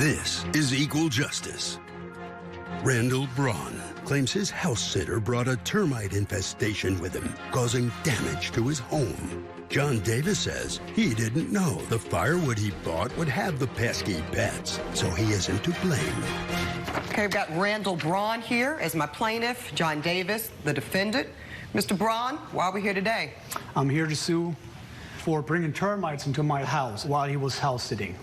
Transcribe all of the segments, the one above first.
This is equal justice. Randall Braun claims his house sitter brought a termite infestation with him, causing damage to his home. John Davis says he didn't know the firewood he bought would have the pesky pets, so he isn't to blame. Okay, we've got Randall Braun here as my plaintiff, John Davis, the defendant. Mr. Braun, why are we here today? I'm here to sue for bringing termites into my house while he was house sitting.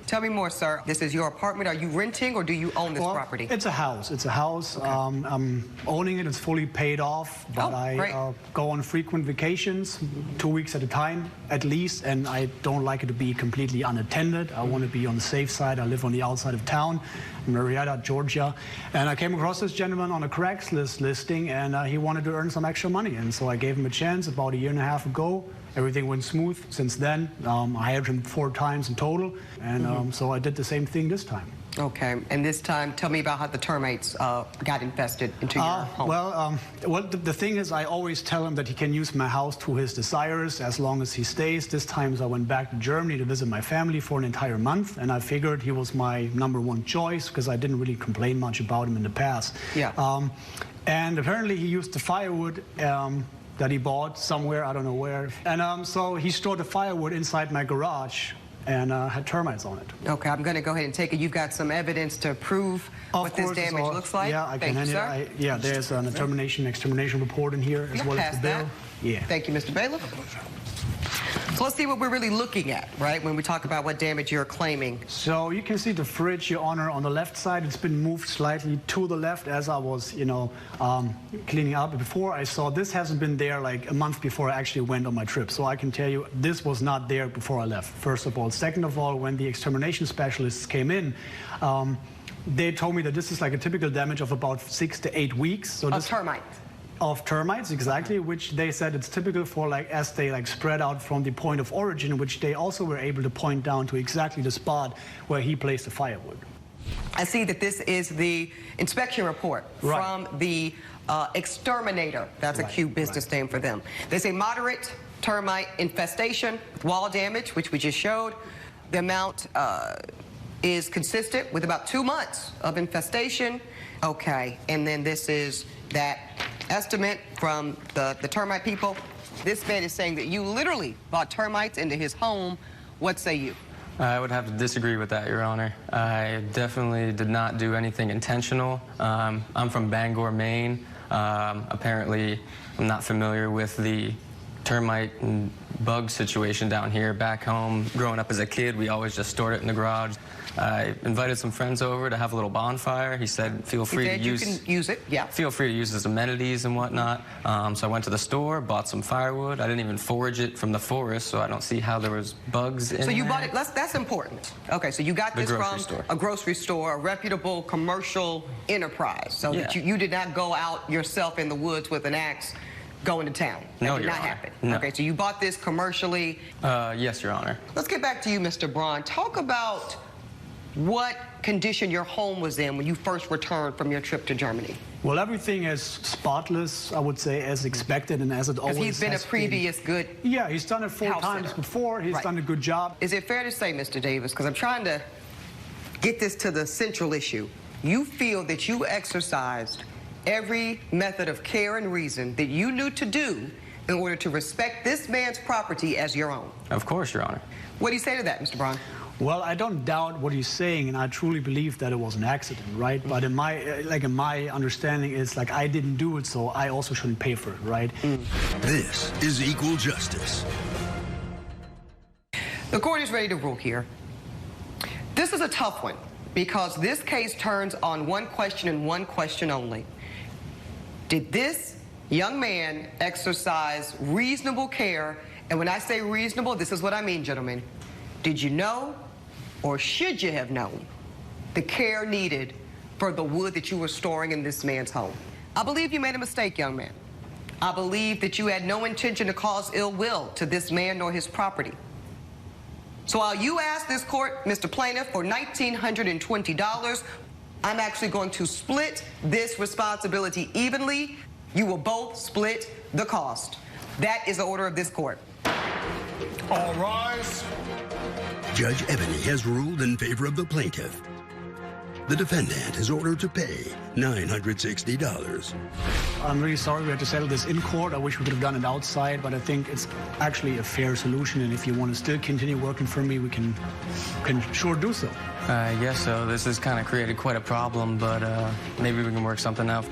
Tell me more, sir. This is your apartment. Are you renting or do you own this property? It's a house. It's a house. Okay. I'm owning it. It's fully paid off. But I go on frequent vacations, 2 weeks at a time at least, and I don't like it to be completely unattended. I want to be on the safe side. I live on the outside of town, in Marietta, Georgia. And I came across this gentleman on a Craigslist listing, and he wanted to earn some extra money. And so I gave him a chance about a year and a half ago. Everything went smooth since then. I hired him 4 times in total, and so I did the same thing this time. Okay, and this time, tell me about how the termites got infested into your home. Well, the thing is, I always tell him that he can use my house to his desires as long as he stays. This time I went back to Germany to visit my family for an entire month, and I figured he was my #1 choice because I didn't really complain much about him in the past. Yeah. And apparently he used the firewood that he bought somewhere, I don't know where. And so he stored the firewood inside my garage and had termites on it. Okay, I'm going to go ahead and take it. You've got some evidence to prove what this damage looks like? Yeah, I can hand it. Yeah, there's an extermination report in here as well as the bill. Yeah. Thank you, Mr. Bailiff. So let's see what we're really looking at, right, when we talk about what damage you're claiming. So you can see the fridge, Your Honor, on the left side. It's been moved slightly to the left as I was, cleaning up. Before I saw this hasn't been there like a month before I actually went on my trip. So I can tell you this was not there before I left, first of all. Second of all, when the extermination specialists came in, they told me that this is like a typical damage of about 6 to 8 weeks. So of termites? Of termites, exactly, which they said it's typical for as they spread out from the point of origin, which they also were able to point down to exactly the spot where he placed the firewood. I see that this is the inspection report from the exterminator. That's a cute business name for them. They say moderate termite infestation, wall damage, which we just showed. The amount is consistent with about 2 months of infestation. Okay, and then this is that estimate from the termite people. This man is saying that you literally brought termites into his home. What say you? I would have to disagree with that, Your Honor. I definitely did not do anything intentional. I'm from Bangor, Maine. Apparently, I'm not familiar with the termite and bug situation down here. Back home, growing up as a kid, we always just stored it in the garage. I invited some friends over to have a little bonfire. He said, feel free to use... You can use it, yeah. Feel free to use as amenities and whatnot. So I went to the store, bought some firewood. I didn't even forage it from the forest, so I don't see how there was bugs in there. So you bought it, that's important. Okay, so you got this from a grocery store, a reputable commercial enterprise. So that you did not go out yourself in the woods with an axe going to town. That did not happen. No. Okay, so you bought this commercially. Yes, Your Honor. Let's get back to you, Mr. Braun. Talk about what condition your home was in when you first returned from your trip to Germany. Well, everything is spotless, I would say, as expected and as it always has been. He's been a previous good Yeah, he's done it 4 times before. He's done a good job. Is it fair to say, Mr. Davis, because I'm trying to get this to the central issue, you feel that you exercised every method of care and reason that you knew to do in order to respect this man's property as your own? Of course, Your Honor. What do you say to that, Mr. Braun? Well, I don't doubt what he's saying, and I truly believe that it was an accident, right? But in my understanding, it's like I didn't do it, so I also shouldn't pay for it, right? This is equal justice. The court is ready to rule here. This is a tough one because this case turns on one question and one question only. Did this young man exercise reasonable care? And when I say reasonable, this is what I mean, gentlemen. Did you know, or should you have known, the care needed for the wood that you were storing in this man's home? I believe you made a mistake, young man. I believe that you had no intention to cause ill will to this man nor his property. So while you asked this court, Mr. Plaintiff, for $1,920, I'm actually going to split this responsibility evenly. You will both split the cost. That is the order of this court. All rise. Judge Eboni has ruled in favor of the plaintiff. The defendant is ordered to pay $960. I'm really sorry we had to settle this in court. I wish we could have done it outside, but I think it's actually a fair solution. And if you want to still continue working for me, we can sure do so. I guess so. This has kind of created quite a problem, but maybe we can work something out.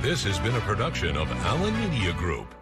This has been a production of Allen Media Group.